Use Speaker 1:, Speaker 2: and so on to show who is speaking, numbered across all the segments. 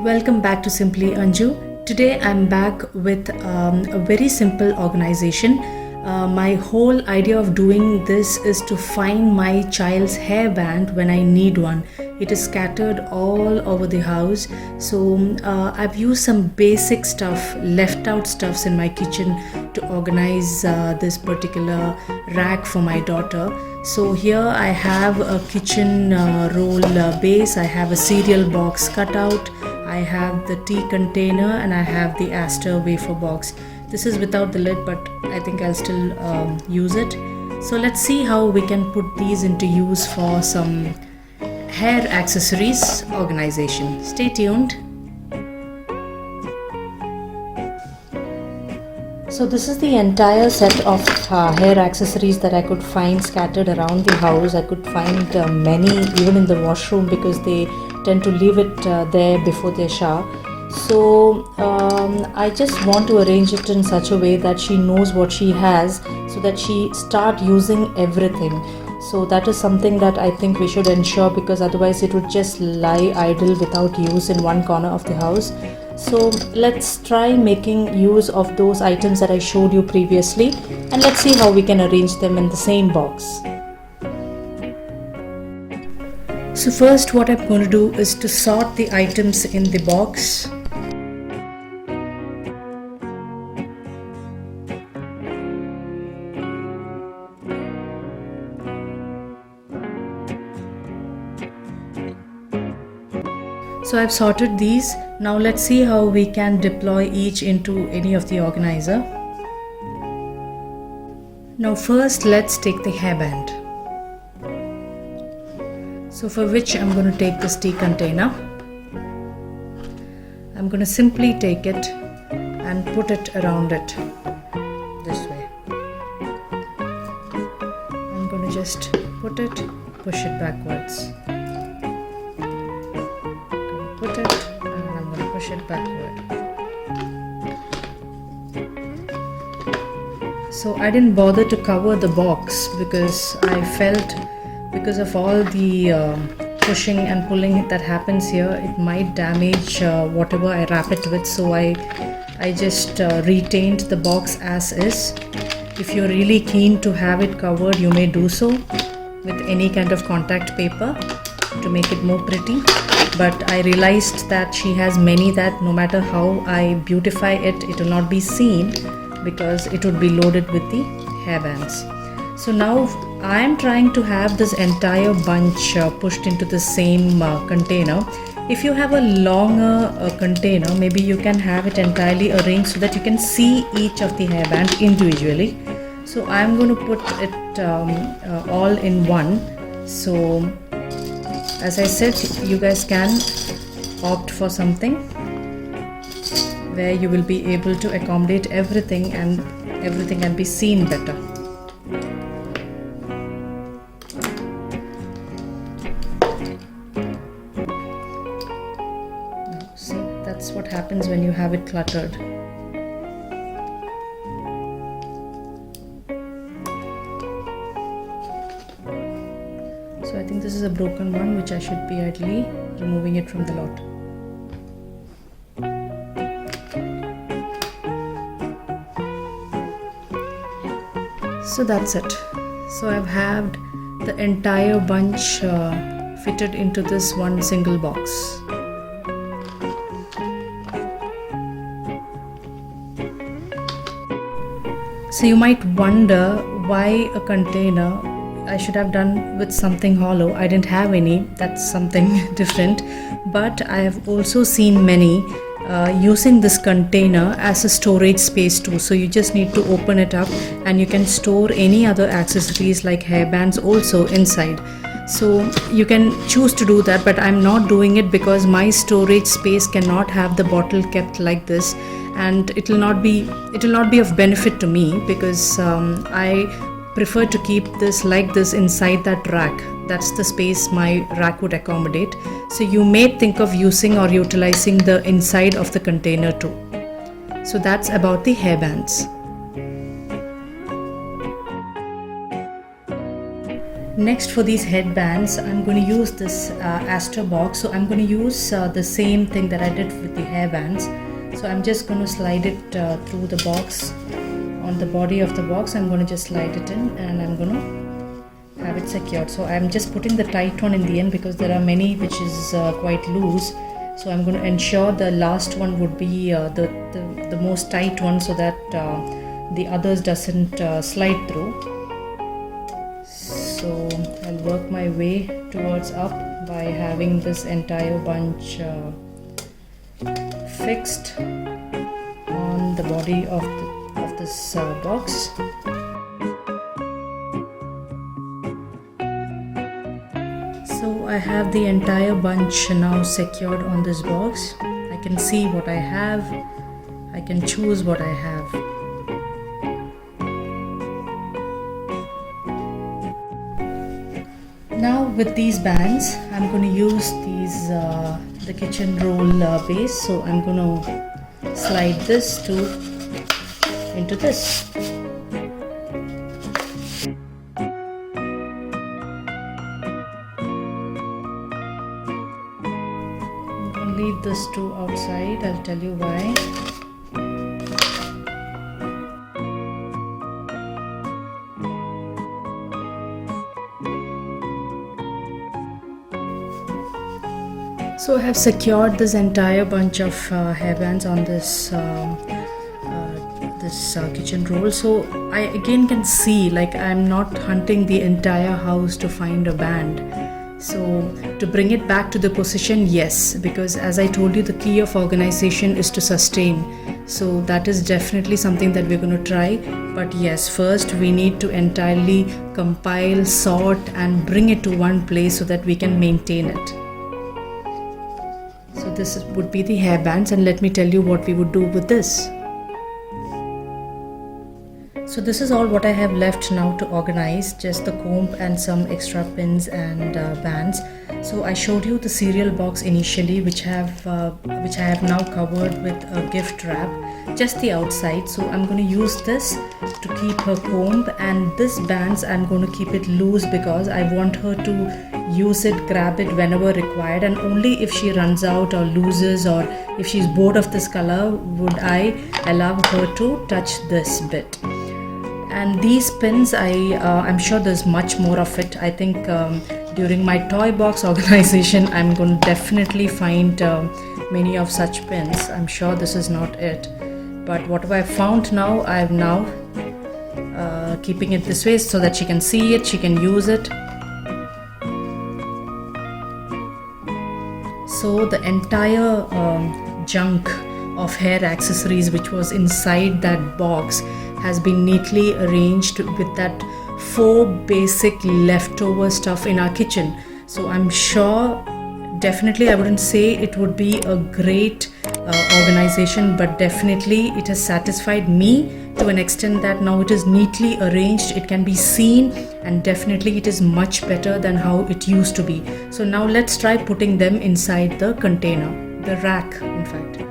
Speaker 1: Welcome back to Simply Anju. Today I'm back with a very simple organization. My whole idea of doing this is to find my child's hairband when I need one. It is scattered all over the house. So I've used some basic stuff, left out stuffs in my kitchen to organize this particular rack for my daughter. So here I have a kitchen roll base, I have a cereal box cutout, I have the tea container, and I have the Aster wafer box. This is without the lid, but I think I'll still use it. So let's see how we can put these into use for some hair accessories organization. Stay tuned. So this is the entire set of hair accessories that I could find scattered around the house. I could find many even in the washroom because they tend to leave it there before they shower. So I just want to arrange it in such a way that she knows what she has so that she start using everything. So that is something that I think we should ensure, because otherwise it would just lie idle without use in one corner of the house. So let's try making use of those items that I showed you previously, and let's see how we can arrange them in the same box. So first what I'm going to do is to sort the items in the box. So I've sorted these. Now let's see how we can deploy each into any of the organizer. Now first let's take the hairband. So for which I'm going to take this tea container. I'm going to simply take it and put it around it this way. I'm going to just put it, push it backwards. Put it, and I'm going to push it backward. So I didn't bother to cover the box because I felt because of all the pushing and pulling that happens here, it might damage whatever I wrap it with. So I just retained the box as is. If you're really keen to have it covered, you may do so with any kind of contact paper to make it more pretty. But I realized that she has many that no matter how I beautify it, it will not be seen because it would be loaded with the hairbands. So now I am trying to have this entire bunch pushed into the same container. If you have a longer container, maybe you can have it entirely arranged so that you can see each of the hairband individually. So I am going to put it all in one. So as I said, you guys can opt for something where you will be able to accommodate everything and everything can be seen better. Now, see, that's what happens when you have it cluttered. So I think this is a broken one, which I should be ideally removing it from the lot. So that's it. So I've had the entire bunch fitted into this one single box. So you might wonder why a container. I should have done with something hollow. I didn't have any. That's something different. But I have also seen many using this container as a storage space too. So you just need to open it up and you can store any other accessories like hairbands also inside. So you can choose to do that, but I'm not doing it because my storage space cannot have the bottle kept like this, and it will not be of benefit to me because I prefer to keep this like this inside that rack. That's the space my rack would accommodate. So you may think of using or utilizing the inside of the container too. So that's about the hairbands. Next, for these headbands, I'm going to use this Astor box. So I'm going to use the same thing that I did with the hairbands. So I'm just going to slide it through the box. On the body of the box, I'm going to just slide it in, and I'm going to have it secured. So I'm just putting the tight one in the end because there are many which is quite loose. So I'm going to ensure the last one would be the most tight one, so that the others doesn't slide through. So I'll work my way towards up by having this entire bunch fixed on the body of this box. So I have the entire bunch now secured on this box. I can see what I have. I can choose what I have. Now with these bands, I'm going to use these the kitchen roll base. So I'm going to slide this into this. I'm going to leave this two outside. I'll tell you why. So I have secured this entire bunch of hairbands on this kitchen roll. So I again can see, like, I'm not hunting the entire house to find a band. So to bring it back to the position, yes, because as I told you, the key of organization is to sustain. So that is definitely something that we're going to try. But yes, first we need to entirely compile, sort and bring it to one place so that we can maintain it. So this would be the hairbands, and let me tell you what we would do with this. So this is all what I have left now to organize, just the comb and some extra pins and bands. So I showed you the cereal box initially, which I have now covered with a gift wrap, just the outside. So I'm going to use this to keep her comb, and this bands I'm going to keep it loose because I want her to use it, grab it whenever required, and only if she runs out or loses or if she's bored of this color would I allow her to touch this bit. And these pins, I'm sure there's much more of it. I think during my toy box organization, I'm going to definitely find many of such pins. I'm sure this is not it, but whatever I found now, I'm now keeping it this way so that she can see it, she can use it. So the entire junk of hair accessories which was inside that box has been neatly arranged with that 4 basic leftover stuff in our kitchen. So I'm sure, definitely I wouldn't say it would be a great organization, but definitely it has satisfied me to an extent that now it is neatly arranged, it can be seen, and definitely it is much better than how it used to be. So now let's try putting them inside the container, the rack in fact.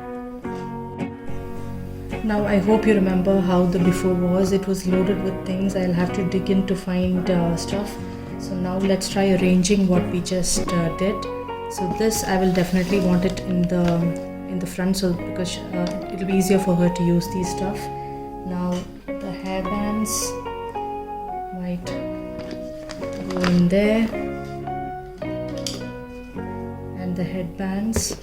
Speaker 1: Now I hope you remember how the before was. It was loaded with things. I'll have to dig in to find stuff. So now let's try arranging what we just did. So this I will definitely want it in the front, so because it'll be easier for her to use these stuff. Now the hairbands might go in there, and the headbands.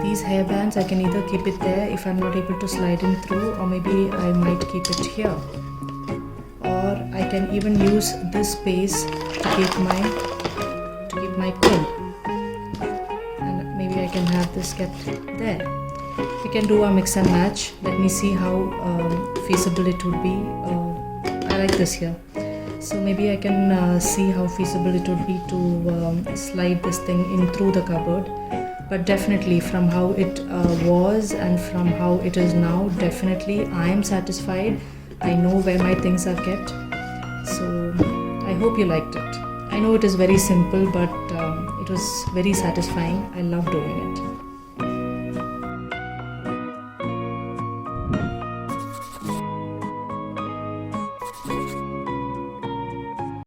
Speaker 1: These hairbands, I can either keep it there if I'm not able to slide in through, or maybe I might keep it here, or I can even use this space to keep my comb, and maybe I can have this kept there. We can do a mix and match. Let me see how feasible it would be. I like this here, so maybe I can see how feasible it would be to slide this thing in through the cupboard. But definitely from how it was and from how it is now, definitely I am satisfied. I know where my things are kept. So I hope you liked it. I know it is very simple, but it was very satisfying. I love doing it.